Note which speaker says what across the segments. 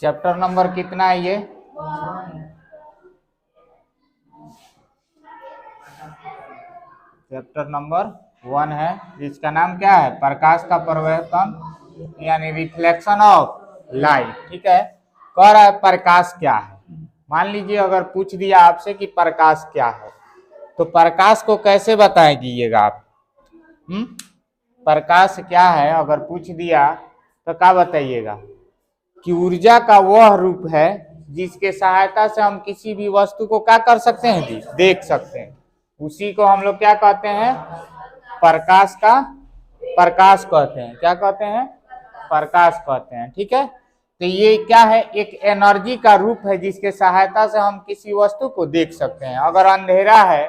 Speaker 1: Chapter number कितना है ये? चैप्टर नंबर 1 है, जिसका नाम क्या है? प्रकाश का परिवर्तन यानी रिफ्लेक्शन ऑफ लाइट। ठीक है, कह रहा है प्रकाश क्या है। मान लीजिए अगर पूछ दिया आपसे कि प्रकाश क्या है, तो प्रकाश को कैसे बताएंगे आप? प्रकाश क्या है अगर पूछ दिया तो क्या बताइएगा? कि ऊर्जा का वह रूप है जिसके सहायता से हम किसी भी वस्तु को क्या कर सकते हैं जी? देख सकते हैं। उसी को हम लोग क्या कहते हैं? प्रकाश का प्रकाश कहते हैं। क्या कहते हैं? प्रकाश कहते हैं। ठीक है, तो ये क्या है? एक एनर्जी का रूप है जिसके सहायता से हम किसी वस्तु को देख सकते हैं। अगर अंधेरा है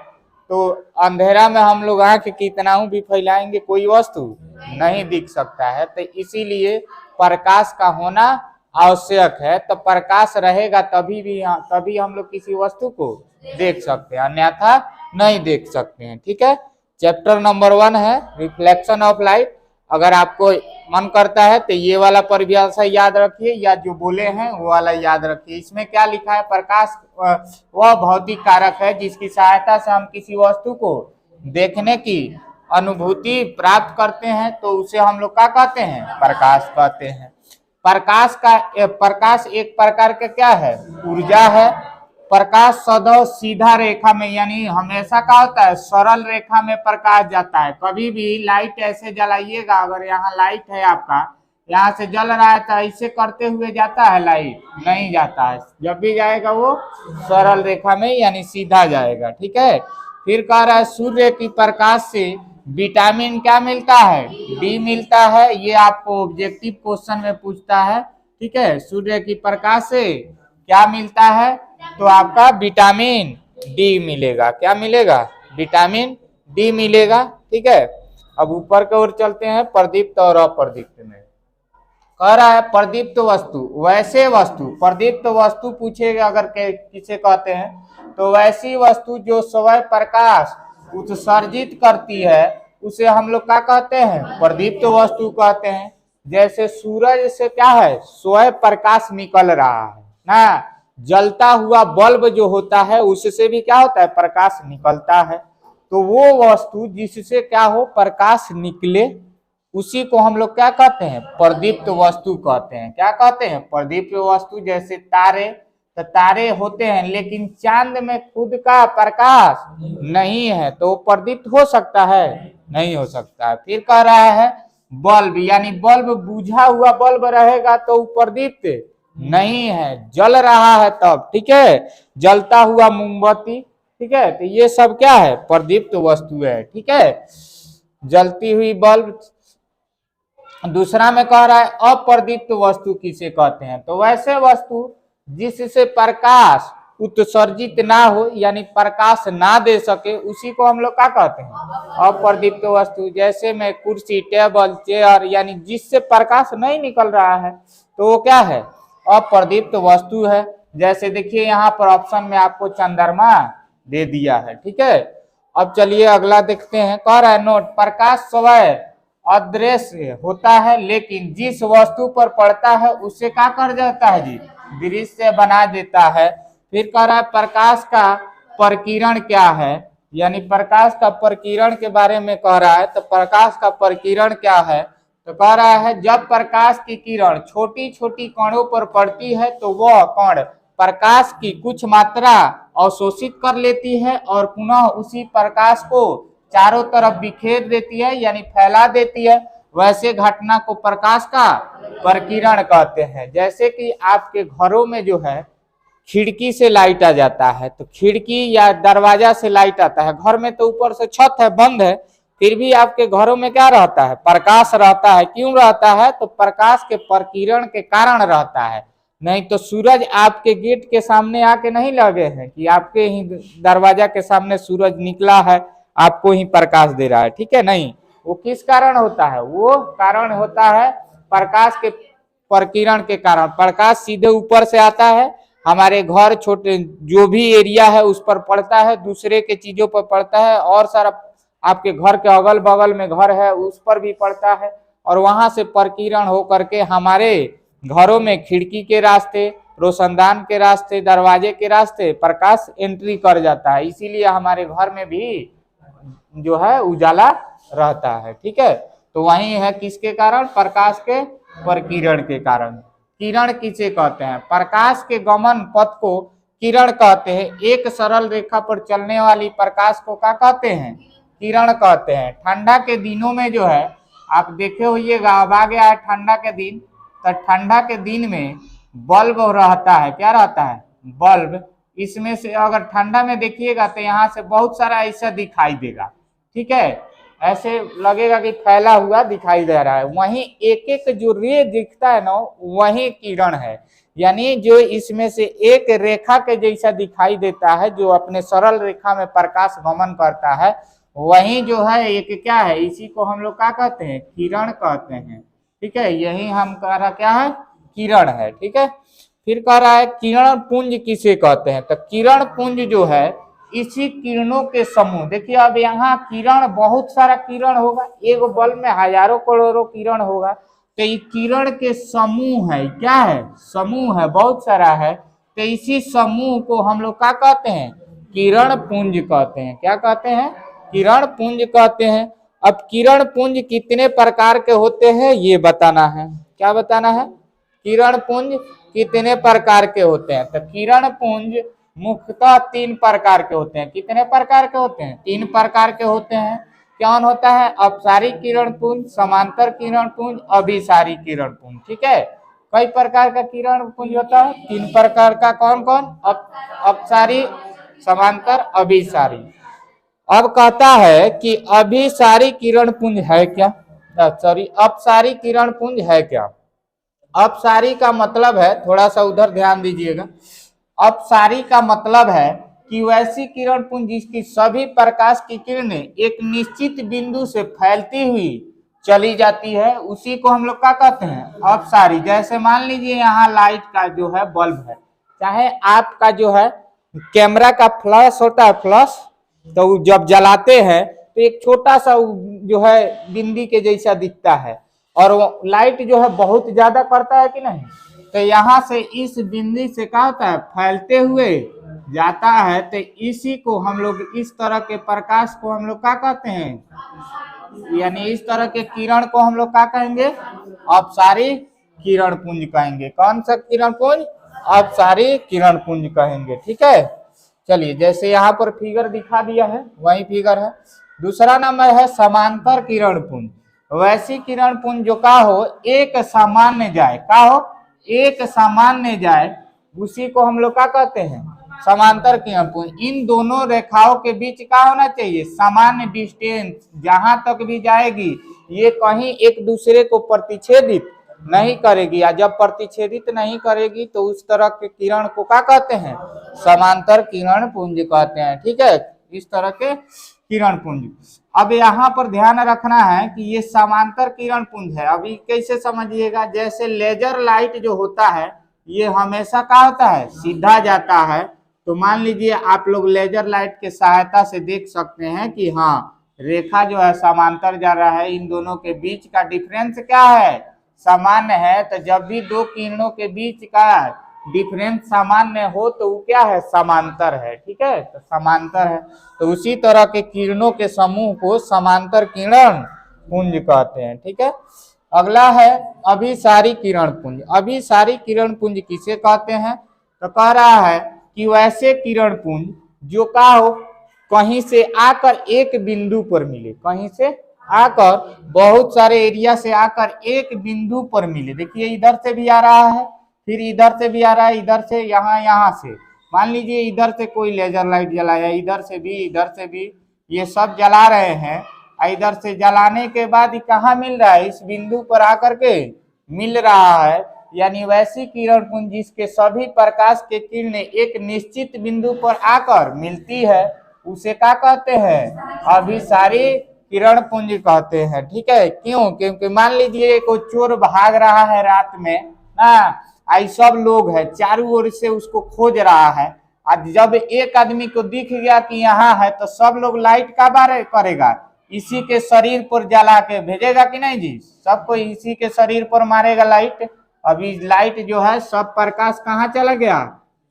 Speaker 1: तो अंधेरा में हम लोग आंख कितना भी फैलाएंगे, कोई वस्तु नहीं दिख सकता है। तो इसीलिए प्रकाश का होना आवश्यक है। तो प्रकाश रहेगा तभी हम लोग किसी वस्तु को देख सकते हैं, अन्यथा नहीं देख सकते हैं। ठीक है, चैप्टर नंबर 1 है रिफ्लेक्शन ऑफ लाइट। अगर आपको मन करता है तो ये वाला परिभाषा याद रखिए, या जो बोले हैं वो वाला याद रखिए। इसमें क्या लिखा है? प्रकाश वह भौतिक कारक है जिसकी सहायता से हम किसी वस्तु को देखने की अनुभूति प्राप्त करते हैं, तो उसे हम लोग क्या कहते हैं? प्रकाश कहते हैं। प्रकाश एक प्रकार का क्या है? ऊर्जा है। प्रकाश सदैव सीधा रेखा में यानी हमेशा क्या होता है? सरल रेखा में प्रकाश जाता है। कभी भी लाइट ऐसे जलाइएगा, अगर यहाँ लाइट है आपका, यहाँ से जल रहा है तो ऐसे करते हुए जाता है? लाइट नहीं जाता है। जब भी जाएगा वो सरल रेखा में यानी सीधा जाएगा। ठीक है, फिर कह रहा है सूर्य की प्रकाश से विटामिन क्या मिलता है? डी मिलता है। ये आपको ऑब्जेक्टिव क्वेश्चन में पूछता है। ठीक है, सूर्य की प्रकाश से क्या मिलता है? तो आपका विटामिन डी मिलेगा। क्या मिलेगा? विटामिन डी मिलेगा। ठीक है, अब ऊपर की ओर चलते हैं प्रदीप्त और अप्रदीप्त में। कह रहा है प्रदीप्त वस्तु वैसे वस्तु, प्रदीप्त वस्तु पूछेगा अगर किसे कहते हैं, तो वैसी वस्तु जो स्वयं प्रकाश उत्सर्जित करती है उसे हम लोग क्या कहते हैं? प्रदीप्त वस्तु कहते हैं। जैसे सूरज से क्या है? स्वयं प्रकाश निकल रहा है ना। जलता हुआ बल्ब जो होता है उससे भी क्या होता है? प्रकाश निकलता है। तो वो वस्तु जिससे क्या हो? प्रकाश निकले, उसी को हम लोग क्या कहते हैं? प्रदीप्त वस्तु कहते हैं। क्या कहते हैं? प्रदीप्त वस्तु। जैसे तारे, तो तारे होते हैं लेकिन चांद में खुद का प्रकाश नहीं है, तो प्रदीप्त हो सकता है? नहीं हो सकता है। फिर कह रहा है बल्ब, यानी बल्ब बुझा हुआ बल्ब रहेगा तो प्रदीप्त नहीं है, जल रहा है तब। ठीक है, जलता हुआ मोमबत्ती। ठीक है, तो ये सब क्या है? प्रदीप्त वस्तु है। ठीक है, जलती हुई बल्ब। दूसरा में कह रहा है अप्रदीप्त वस्तु किसे कहते हैं? तो वैसे वस्तु जिससे प्रकाश उत्सर्जित ना हो यानी प्रकाश ना दे सके, उसी को हम लोग क्या कहते हैं? अप्रदीप्त वस्तु। जैसे में कुर्सी, टेबल, चेयर, यानी जिससे प्रकाश नहीं निकल रहा है तो वो क्या है? अप्रदीप्त वस्तु है। जैसे देखिए यहाँ पर ऑप्शन में आपको चंद्रमा दे दिया है। ठीक है, अब चलिए अगला देखते हैं। कह रहा है नोट, प्रकाश स्वयं अदृश्य होता है लेकिन जिस वस्तु पर पड़ता है उससे क्या कर जाता है जी? दृश्य बना देता है। फिर कह रहा है प्रकाश का प्रकीर्ण क्या है? यानी प्रकाश का प्रकीर्ण के बारे में कह रहा है। तो प्रकाश का प्रकीर्ण क्या है? तो कह रहा है जब प्रकाश की किरण छोटी छोटी कणों पर पड़ती है तो वह कण प्रकाश की कुछ मात्रा अवशोषित कर लेती है और पुनः उसी प्रकाश को चारों तरफ बिखेर देती है यानी फैला देती है। वैसे घटना को प्रकाश का प्रकीर्ण कहते हैं। जैसे कि आपके घरों में जो है खिड़की से लाइट आ जाता है, तो खिड़की या दरवाजा से लाइट आता है। घर में तो ऊपर से छत है, बंद है, फिर भी आपके घरों में क्या रहता है? प्रकाश रहता है। क्यों रहता है? तो प्रकाश के प्रकीर्ण के कारण रहता है। नहीं तो सूरज आपके गेट के सामने आके नहीं लगे हैं कि आपके ही दरवाजा के सामने सूरज निकला है, आपको ही प्रकाश दे रहा है। ठीक है, नहीं, वो किस कारण होता है? वो कारण होता है प्रकाश के प्रकीर्ण के कारण। प्रकाश सीधे ऊपर से आता है, हमारे घर छोटे जो भी एरिया है उस पर पड़ता है, दूसरे के चीजों पर पड़ता है, और सारा आपके घर के अगल बगल में घर है उस पर भी पड़ता है, और वहां से प्रकीर्ण होकर के हमारे घरों में खिड़की के रास्ते, रोशनदान के रास्ते, दरवाजे के रास्ते प्रकाश एंट्री कर जाता है, इसीलिए हमारे घर में भी जो है उजाला रहता है। ठीक है, तो वही है किसके कारण? प्रकाश के प्रकिरण के कारण। किरण किसे कहते हैं? प्रकाश के गमन पथ को किरण कहते हैं। एक सरल रेखा पर चलने वाली प्रकाश को क्या कहते हैं? किरण कहते हैं। ठंडा के दिनों में जो है आप देखे होइएगा, अब आ गया है ठंडा के दिन, तो ठंडा के दिन में बल्ब रहता है। क्या रहता है? बल्ब। इसमें से अगर ठंडा में देखिएगा तो यहाँ से बहुत सारा ऐसा दिखाई देगा। ठीक है, ऐसे लगेगा कि फैला हुआ दिखाई दे रहा है। वहीं एक एक जो रे दिखता है ना, वही किरण है। यानी जो इसमें से एक रेखा के जैसा दिखाई देता है, जो अपने सरल रेखा में प्रकाश गमन करता है, वही जो है एक क्या है? इसी को हम लोग क्या कहते हैं? किरण कहते हैं। ठीक है, यही हम कह रहा क्या है? किरण है। ठीक है, फिर कह रहा है किरण पुंज किसे कहते हैं? तो किरण पुंज जो है इसी किरणों के समूह। देखिए अब यहाँ किरण, बहुत सारा किरण होगा, एक बल्ब में हजारों करोड़ों किरण होगा, तो ये किरण के समूह है। क्या है? समूह है, बहुत सारा है। तो इसी समूह को हम लोग क्या कहते हैं? किरण पुंज कहते हैं। क्या कहते हैं? किरण पुंज कहते हैं। अब किरण पुंज कितने प्रकार के होते हैं ये बताना है। क्या बताना है? किरण पुंज कितने प्रकार के होते हैं? तो किरण पुंज मुख्यतः 3 प्रकार के होते हैं। कितने प्रकार के होते हैं? 3 प्रकार के होते हैं। कौन होता है? अपसारी किरण पुंज, समांतर किरण पुंज, अभिसारी किरण पुंज। ठीक है, कई प्रकार का किरण पुंज होता है? 3 प्रकार का। कौन कौन? अपसारी, समांतर, अभिसारी। अब कहता है कि अभिसारी किरण पुंज है क्या? सॉरी, अपसारी किरण पुंज है क्या? अपसारी का मतलब है, थोड़ा सा उधर ध्यान दीजिएगा, अपसारी का मतलब है कि वैसी किरण पुंज जिसकी सभी प्रकाश की किरणें एक निश्चित बिंदु से फैलती हुई चली जाती है, उसी को हम लोग क्या कहते हैं? अपसारी। जैसे मान लीजिए यहाँ लाइट का जो है बल्ब है, चाहे आपका जो है कैमरा का फ्लैश होता है, फ्लैश, तो जब जलाते हैं तो एक छोटा सा जो है बिंदी के जैसा दिखता है, और वो लाइट जो है बहुत ज्यादा करता है कि नहीं? तो यहाँ से इस बिंदी से क्या होता है? फैलते हुए जाता है। तो इसी को हम लोग, इस तरह के प्रकाश को हम लोग क्या कहते हैं? यानी इस तरह के किरण को हम लोग क्या कहेंगे? अपसारी किरण पुंज कहेंगे। कौन सा किरण पुंज? अपसारी किरण पुंज कहेंगे। ठीक है, चलिए जैसे यहाँ पर फिगर दिखा दिया है वही फिगर है। दूसरा नंबर है समांतर किरण पुंज। वैसी किरण पुंज जो का हो एक सामान्य जाए, का हो एक सामान्य जाए, उसी को हम लोग क्या कहते हैं? समांतर किरण पुंज। इन दोनों रेखाओं के बीच क्या होना चाहिए? सामान्य डिस्टेंस। जहां तक भी जाएगी ये कहीं एक दूसरे को प्रतिच्छेदित नहीं करेगी, या जब प्रतिच्छेदित नहीं करेगी तो उस तरह के किरण को क्या कहते हैं? समांतर किरण पुंज कहते हैं। ठीक है, इस तरह के किरण पुंज। अब यहाँ पर ध्यान रखना है कि ये समांतर किरण पुंज है। अभी कैसे समझिएगा? जैसे लेजर लाइट जो होता है ये हमेशा क्या होता है? सीधा जाता है। तो मान लीजिए आप लोग लेजर लाइट के सहायता से देख सकते हैं कि हाँ, रेखा जो है समांतर जा रहा है, इन दोनों के बीच का डिफरेंस क्या है? सामान्य है। तो जब भी दो किरणों के बीच का डिफरेंस सामान्य हो तो वो क्या है? समांतर है। ठीक है, तो समांतर है। तो उसी तरह के किरणों के समूह को समांतर किरण पुंज कहते हैं। ठीक है, अगला है अभिसारी किरण पुंज। अभिसारी किरण पुंज किसे कहते हैं? तो कह रहा है कि वैसे किरण पुंज जो का हो कहीं से आकर एक बिंदु पर मिले, कहीं से आकर बहुत सारे एरिया से आकर एक बिंदु पर मिले। देखिए इधर से भी आ रहा है, फिर इधर से भी आ रहा है, इधर से, यहाँ से मान लीजिए इधर से कोई लेजर लाइट जलाया, इधर से भी, ये सब जला रहे हैं। इधर से जलाने के बाद कहाँ मिल रहा है? इस बिंदु पर आकर के मिल रहा है। यानी वैसी किरण पुंज जिसके सभी प्रकाश के किरणें एक निश्चित बिंदु पर आकर मिलती है, उसे क्या कहते हैं? अभिसारी किरण पुंज कहते हैं। ठीक है, क्यों? क्योंकि मान लीजिए कोई चोर भाग रहा है रात में ना, आई सब लोग है चारों ओर से उसको खोज रहा है। आज जब एक आदमी को दिख गया कि यहाँ है, तो सब लोग लाइट का बारे करेगा, इसी के शरीर पर जला के भेजेगा कि नहीं जी? सबको इसी के शरीर पर मारेगा लाइट, अभी लाइट जो है सब प्रकाश कहाँ चला गया,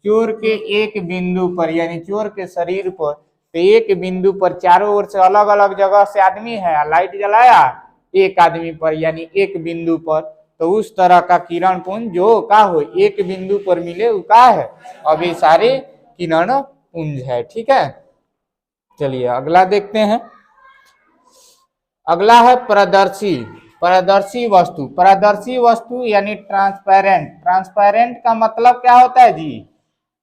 Speaker 1: चोर के एक बिंदु पर, यानी चोर के शरीर पर। तो एक बिंदु पर चारों ओर से अलग अलग जगह से आदमी है, लाइट जलाया एक आदमी पर यानी एक बिंदु पर। तो उस तरह का किरण पुंज जो का हो एक बिंदु पर मिले वो का है अभिसारी किरण पुंज है। ठीक है, चलिए अगला देखते हैं। अगला है पारदर्शी। पारदर्शी वस्तु, पारदर्शी वस्तु यानी ट्रांसपेरेंट। ट्रांसपेरेंट का मतलब क्या होता है जी,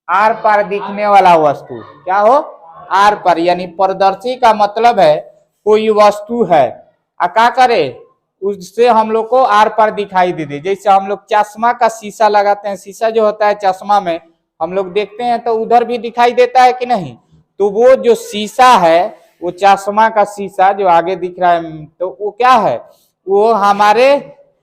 Speaker 1: आर पार दिखने वाला वस्तु। क्या हो, आर पार, यानी पारदर्शी का मतलब है कोई वस्तु है क्या करे उससे हम लोग को आर पार दिखाई दे दे। जैसे हम लोग चश्मा का शीशा लगाते हैं, शीशा जो होता है चश्मा में हम लोग देखते हैं तो उधर भी दिखाई देता है कि नहीं। तो वो जो शीशा है, वो चश्मा का शीशा जो आगे दिख रहा है, तो वो क्या है, वो हमारे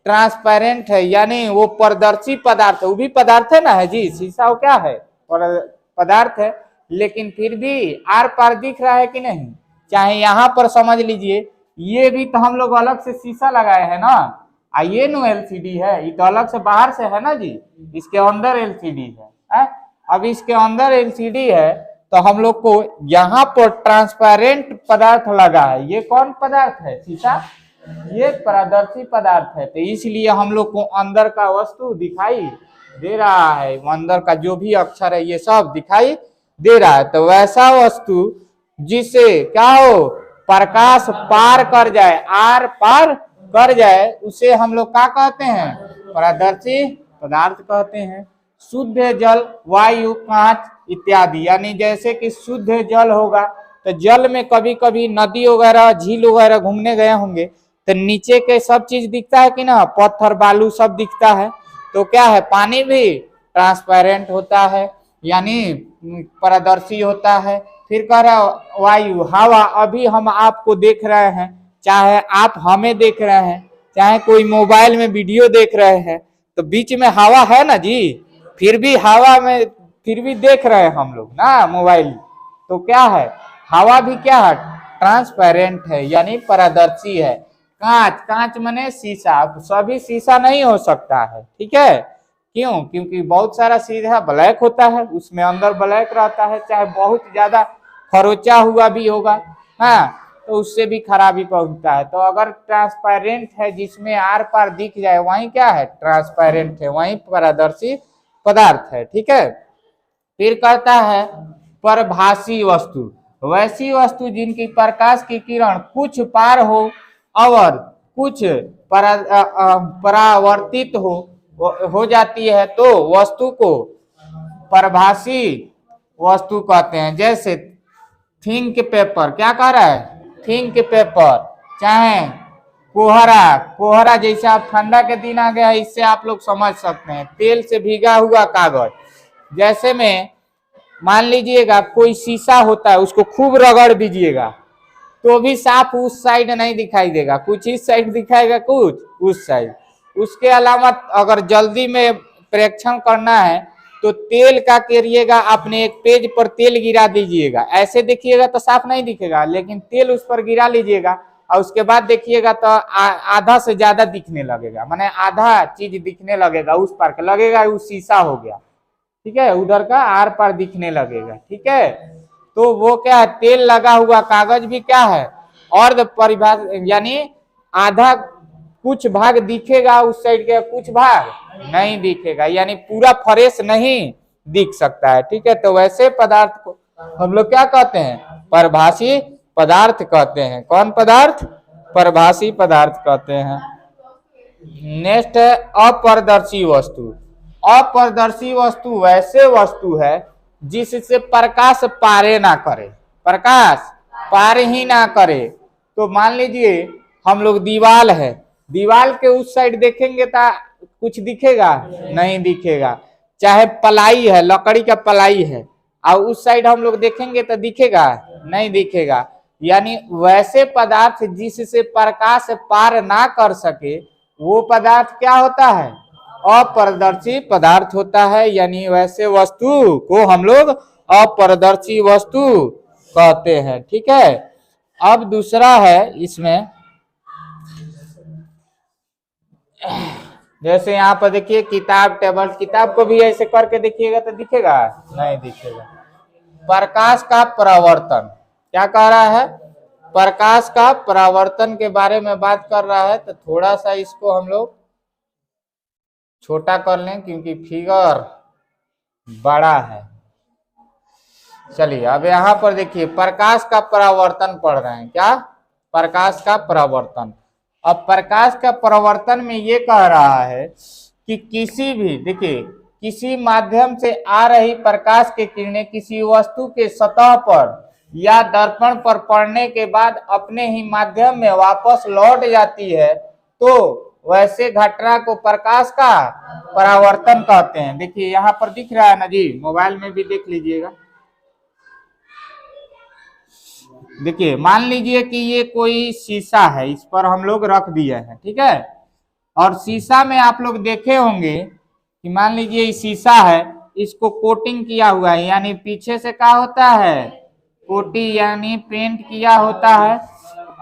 Speaker 1: ट्रांसपेरेंट है, यानी वो पारदर्शी पदार्थ है। वो भी पदार्थ है ना है जी, शीशा वो क्या है, पदार्थ है, लेकिन फिर भी आर पार दिख रहा है कि नहीं। चाहे यहाँ पर समझ लीजिए, ये भी तो हम लोग अलग से शीशा लगाए हैं ना, ये नो एलसीडी है, ये तो अलग से बाहर से है ना जी, इसके अंदर एलसीडी है। अब इसके अंदर एलसीडी है तो हम लोग को यहाँ पर ट्रांसपेरेंट पदार्थ लगा है। ये कौन पदार्थ है, शीशा, ये पारदर्शी पदार्थ है। तो इसलिए हम लोग को अंदर का वस्तु दिखाई दे रहा है, अंदर का जो भी अक्षर है ये सब दिखाई दे रहा है। तो वैसा वस्तु जिसे क्या हो प्रकाश पार कर जाए, आर पार कर जाए, उसे हम लोग क्या कहते हैं, पारदर्शी पदार्थ कहते हैं। शुद्ध जल, वायु, कांच इत्यादि, यानी जैसे कि शुद्ध जल होगा तो जल में कभी कभी नदी वगैरह झील वगैरह घूमने गए होंगे तो नीचे के सब चीज दिखता है कि ना, पत्थर बालू सब दिखता है। तो क्या है, पानी भी ट्रांसपेरेंट होता है यानी पारदर्शी होता है। फिर कह रहा है वायु, हवा, अभी हम आपको देख रहे हैं, चाहे आप हमें देख रहे हैं, चाहे कोई मोबाइल में वीडियो देख रहे हैं, तो बीच में हवा है ना जी, फिर भी हवा में फिर भी देख रहे हैं हम लोग ना मोबाइल। तो क्या है, हवा भी क्या है, ट्रांसपेरेंट है यानी पारदर्शी है। कांच, कांच माने शीशा, सभी शीशा नहीं हो सकता है, ठीक है, क्यों, क्योंकि बहुत सारा शीशा ब्लैक होता है, उसमें अंदर ब्लैक रहता है, चाहे बहुत ज्यादा खरोचा हुआ भी होगा, हाँ, तो उससे भी खराबी पहुंचता है। तो अगर ट्रांसपेरेंट है जिसमें आर पार दिख जाए, वही क्या है, ट्रांसपेरेंट है, वही पारदर्शी पदार्थ है। ठीक है, फिर कहता है परभासी वस्तु, वैसी वस्तु जिनकी प्रकाश की किरण कुछ पार हो और कुछ परावर्तित हो जाती है तो वस्तु को परभासी वस्तु कहते हैं। जैसे थिंक पेपर, क्या कह रहा है, थिंक पेपर, चाहे कोहरा, कोहरा जैसे आप ठंडा के दिन आ गया है, इससे आप लोग समझ सकते हैं, तेल से भीगा हुआ कागज। जैसे में मान लीजिएगा कोई शीशा होता है, उसको खूब रगड़ दीजिएगा तो भी साफ उस साइड नहीं दिखाई देगा, कुछ इस साइड दिखाएगा, कुछ उस साइड। उसके अलावा अगर जल्दी में प्रेक्षण करना है तो तेल का करिएगा, अपने एक पेज पर तेल गिरा दीजिएगा, ऐसे देखिएगा तो साफ नहीं दिखेगा, लेकिन तेल उस पर गिरा लीजिएगा और उसके बाद देखिएगा तो आधा से ज्यादा दिखने लगेगा, माने आधा चीज दिखने लगेगा, उस पार का लगेगा उस शीशा हो गया, ठीक है, उधर का आर पार दिखने लगेगा। ठीक है, तो वो क्या है, तेल लगा हुआ कागज भी क्या है, और परिभाषा यानी आधा कुछ भाग दिखेगा उस साइड के, कुछ भाग नहीं दिखेगा, यानी पूरा फ्रेश नहीं दिख सकता है। ठीक है, तो वैसे पदार्थ को हम लोग क्या कहते हैं, परभासी पदार्थ कहते हैं। कौन पदार्थ, परभासी पदार्थ कहते हैं। नेक्स्ट है अपारदर्शी वस्तु। अपारदर्शी वस्तु वैसे वस्तु है जिससे प्रकाश पारे ना करे, प्रकाश पार ही ना करे। तो मान लीजिए हम लोग दीवाल है, दीवाल के उस साइड देखेंगे तो कुछ दिखेगा नहीं दिखेगा, चाहे पलाई है, लकड़ी का पलाई है, और उस साइड हम लोग देखेंगे तो दिखेगा नहीं दिखेगा। यानी वैसे पदार्थ जिससे प्रकाश पार ना कर सके वो पदार्थ क्या होता है, अपारदर्शी पदार्थ होता है, यानी वैसे वस्तु को हम लोग अपारदर्शी वस्तु कहते हैं। ठीक है, अब दूसरा है इसमें जैसे यहाँ पर देखिए किताब टेबल, किताब को भी ऐसे करके देखिएगा तो दिखेगा नहीं दिखेगा। प्रकाश का परावर्तन क्या कह रहा है, प्रकाश का परावर्तन के बारे में बात कर रहा है। तो थोड़ा सा इसको हम लोग छोटा कर लें क्योंकि फिगर बड़ा है। चलिए अब यहाँ पर देखिए प्रकाश का परावर्तन पढ़ रहे हैं, क्या प्रकाश का परावर्तन। अब प्रकाश का परावर्तन में ये कह रहा है कि किसी भी देखिए किसी माध्यम से आ रही प्रकाश की किरणें किसी वस्तु के सतह पर या दर्पण पर पड़ने के बाद अपने ही माध्यम में वापस लौट जाती है, तो वैसे घटना को प्रकाश का परावर्तन कहते हैं। देखिए यहाँ पर दिख रहा है ना जी, मोबाइल में भी देख लीजिएगा। देखिए मान लीजिए कि ये कोई शीशा है, इस पर हम लोग रख दिए हैं, ठीक है। और शीशा में आप लोग देखे होंगे कि मान लीजिए ये शीशा है, इसको कोटिंग किया हुआ है, यानी पीछे से क्या होता है कोटी यानी पेंट किया होता है।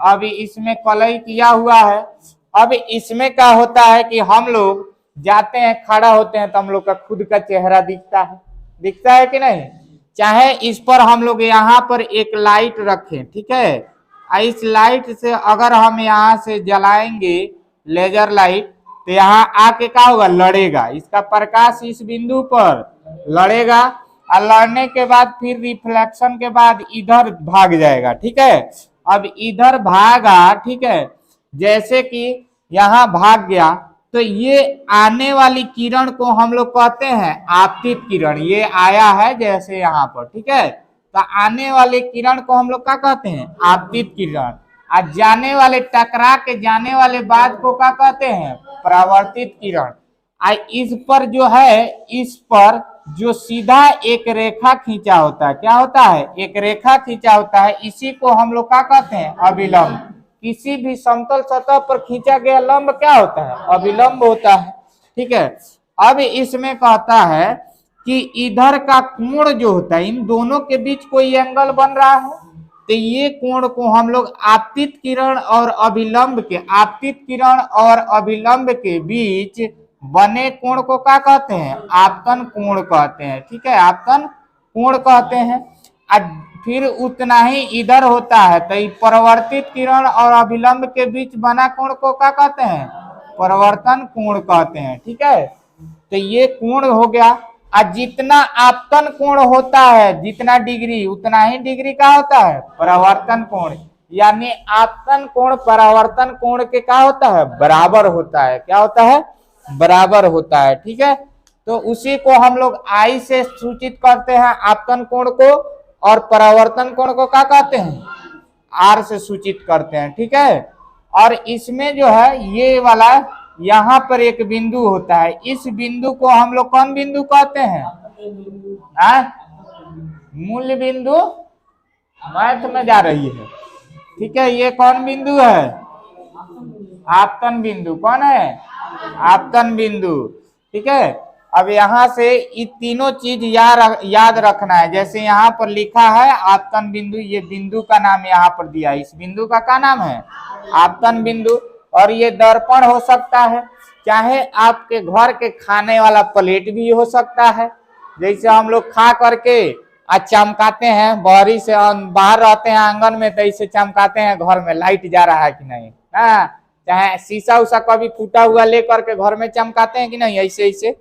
Speaker 1: अब इसमें कलई किया हुआ है। अब इसमें क्या होता है कि हम लोग जाते हैं खड़ा होते हैं तो हम लोग का खुद का चेहरा दिखता है कि नहीं। चाहे इस पर हम लोग यहाँ पर एक लाइट रखें, ठीक है, इस लाइट से अगर हम यहाँ से जलाएंगे लेजर लाइट तो यहाँ आके क्या होगा लड़ेगा, इसका प्रकाश इस बिंदु पर लड़ेगा और लड़ने के बाद फिर रिफ्लेक्शन के बाद इधर भाग जाएगा, ठीक है। अब इधर भागा, ठीक है, जैसे कि यहाँ भाग गया तो ये आने वाली किरण को हम लोग कहते हैं आपतित किरण। ये आया है जैसे यहाँ पर, ठीक है, तो आने वाले किरण को हम लोग क्या कहते हैं आपतित किरण। और जाने वाले टकरा के जाने वाले बाद को क्या कहते हैं परावर्तित किरण। इस पर जो है, इस पर जो सीधा एक रेखा खींचा होता है, क्या होता है एक रेखा खींचा होता है, इसी को हम लोग क्या कहते हैं अभिलंब। किसी भी समतल सतह पर खींचा गया लंब क्या होता है अभिलंब होता है, ठीक है। अब इसमें कहता है कि इधर का कोण जो होता है, इन दोनों के बीच कोई एंगल बन रहा है, तो ये कोण को हम लोग आपतित किरण और अभिलंब के, आपतित किरण और अभिलंब के बीच बने कोण को क्या कहते हैं आपतन कोण कहते हैं, ठीक है, आपतन कोण कहते हैं। फिर उतना ही इधर होता है तो परावर्तित किरण और अभिलंब के बीच बना कोण को क्या कहते हैं परावर्तन कोण कहते हैं, ठीक है। तो ये कोण हो गया। और जितना आपतन कोण होता है जितना डिग्री उतना ही डिग्री का होता है परावर्तन कोण, यानी आपतन कोण परावर्तन कोण के क्या होता है बराबर होता है, क्या होता है बराबर होता है, ठीक है। तो उसी को हम लोग आई से सूचित करते हैं आपतन कोण को, और परावर्तन कोण को क्या कहते हैं आर से सूचित करते हैं, ठीक है। और इसमें जो है ये वाला यहाँ पर एक बिंदु होता है, इस बिंदु को हम लोग कौन बिंदु कहते हैं मूल बिंदु, मैथ में जा रही है, ठीक है। ये कौन बिंदु है आपतन बिंदु, कौन है आपतन बिंदु, ठीक है। अब यहाँ से ये तीनों चीज याद रखना है। जैसे यहाँ पर लिखा है आपतन बिंदु, ये बिंदु का नाम यहाँ पर दिया है, इस बिंदु का क्या नाम है आपतन बिंदु। और ये दर्पण हो सकता है, चाहे आपके घर के खाने वाला प्लेट भी हो सकता है, जैसे हम लोग खा करके चमकाते हैं, बहरी से बाहर रहते हैं आंगन में तो इसे चमकाते हैं घर में लाइट जा रहा है कि नहीं, चाहे शीशा उषा कभी फूटा हुआ लेकर के घर में चमकाते हैं कि नहीं, ऐसे ऐसे,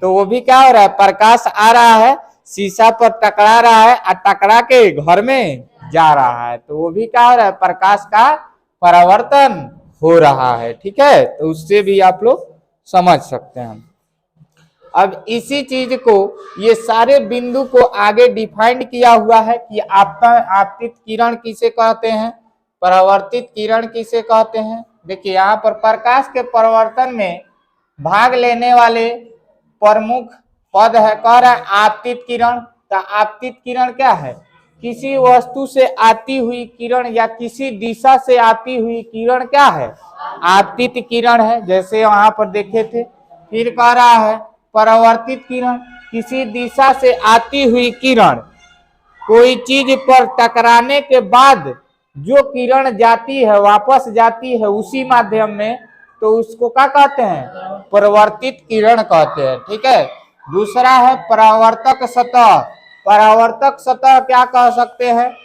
Speaker 1: तो वो भी क्या हो रहा है प्रकाश आ रहा है शीशा पर टकरा रहा है और टकरा के घर में जा रहा है, तो वो भी क्या हो रहा है प्रकाश का परावर्तन हो रहा है, ठीक है। तो उससे भी आप लोग समझ सकते हैं। अब इसी चीज को ये सारे बिंदु को आगे डिफाइंड किया हुआ है कि आपतित किरण किसे कहते हैं परावर्तित किरण किसे कहते हैं। देखिए यहाँ पर प्रकाश के परावर्तन में भाग लेने वाले प्रमुख पद है, कह रहा है आपतित किरण। तो आपतित किरण क्या है, किसी वस्तु से आती हुई किरण या किसी दिशा से आती हुई किरण क्या है आपतित किरण है, जैसे वहां पर देखे थे। फिर कह रहा है परावर्तित किरण, किसी दिशा से आती हुई किरण कोई चीज पर टकराने के बाद जो किरण जाती है वापस जाती है उसी माध्यम में, तो उसको क्या कहते हैं? परावर्तित किरण कहते हैं। ठीक है। दूसरा है परावर्तक सतह। परावर्तक सतह क्या कह सकते हैं?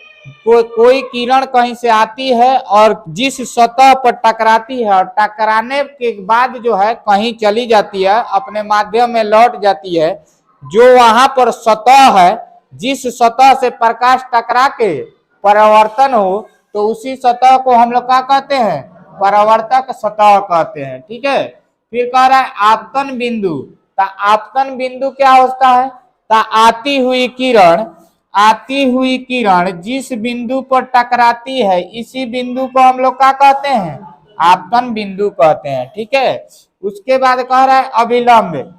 Speaker 1: कोई किरण कहीं से आती है और जिस सतह पर टकराती है और टकराने के बाद जो है कहीं चली जाती है, अपने माध्यम में लौट जाती है, जो वहां पर सतह है, जिस सतह से प्रकाश टकरा के परावर्तन हो, तो उसी सतह को हम लोग क्या कहते हैं? परावर्तक सतह कहते हैं। ठीक है। फिर कह रहा है आपतन बिंदु। आपतन बिंदु क्या होता है? आती हुई किरण जिस बिंदु पर टकराती है, इसी बिंदु को हम लोग क्या कहते हैं? आपतन बिंदु कहते हैं। ठीक है। उसके बाद कह रहा है अभिलंब।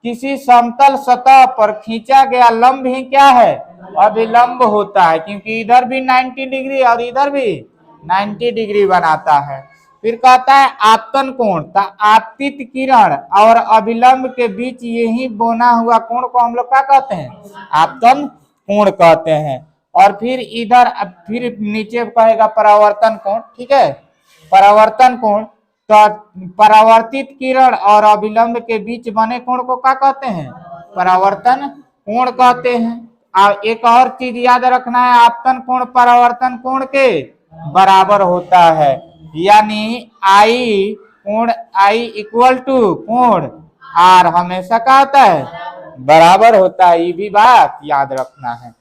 Speaker 1: किसी समतल सतह पर खींचा गया लंब ही क्या है? अभिलंब होता है, क्योंकि इधर भी 90 डिग्री और इधर भी 90 डिग्री बनाता है। फिर कहता है आपतन कोण। आपतित किरण और अभिलंब के बीच यही बोना हुआ कोण को हम लोग क्या कहते हैं? आपतन कोण कहते हैं। और फिर इधर फिर नीचे कहेगा परावर्तन कोण। ठीक है। परावर्तन कोण, तो परावर्तित किरण और अभिलंब के बीच बने कोण को क्या कहते हैं? परावर्तन कोण कहते हैं। और एक और चीज याद रखना है, आपतन कोण परावर्तन कोण के बराबर होता है, यानी आई इक्वल टू कोण आर हमेशा क्या होता है? बराबर होता है। ये भी बात याद रखना है,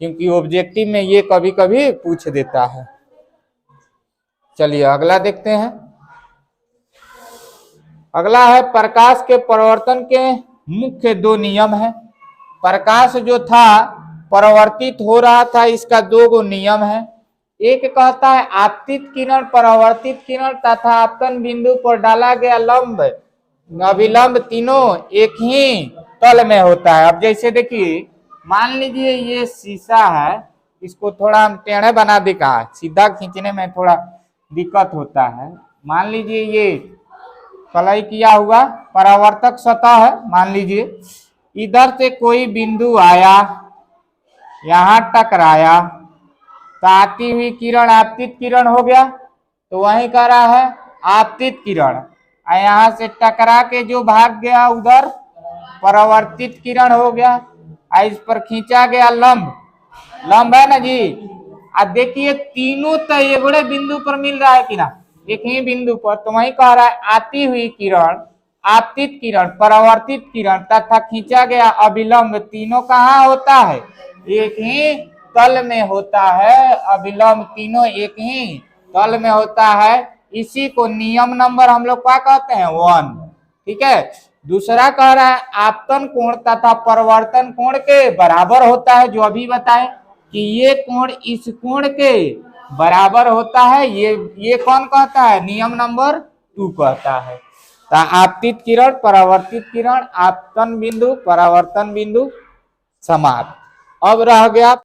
Speaker 1: क्योंकि ऑब्जेक्टिव में ये कभी कभी पूछ देता है। चलिए अगला देखते हैं। अगला है प्रकाश के परावर्तन के मुख्य 2 नियम है। प्रकाश जो था परावर्तित हो रहा था, इसका 2 नियम है। एक कहता है आपतित किरण, परावर्तित किरण तथा आपतन बिंदु पर डाला गया लंब अभिलंब तीनों एक ही तल में होता है। अब जैसे देखिए, मान लीजिए ये शीशा है, इसको थोड़ा हम टेढ़े बना देगा, सीधा खींचने में थोड़ा दिक्कत होता है। मान लीजिए ये कलई किया हुआ परावर्तक सतह है, मान लीजिए इधर से कोई बिंदु आया, यहाँ टकराया, तो आती हुई किरण आपतित किरण हो गया, तो वही कह रहा है आपतित किरण। यहाँ से टकरा के जो भाग गया उधर परावर्तित किरण हो गया। इस पर खींचा गया लंब है ना जी। अब देखिए तीनों तो एक बड़े बिंदु पर मिल रहा है कि ना, एक ही बिंदु पर, तो वही कह रहा है आती हुई किरण, आपतित किरण, परावर्तित किरण तथा खींचा गया अभिलंब तीनों कहाँ होता है? एक ही तल में होता है। अभिलंब तीनों एक ही तल में होता है। इसी को नियम नंबर हम लोग क्या कहते हैं? 1। ठीक है। दूसरा कह रहा है आपतन कोण तथा परावर्तन कोण के बराबर होता है, जो अभी बताए कि ये कोण इस कोण के बराबर होता है। ये कौन कहता है? नियम नंबर 2 कहता है। आपतित किरण, परावर्तित किरण, आपतन बिंदु, परावर्तन बिंदु, समाप्त। अब रह गया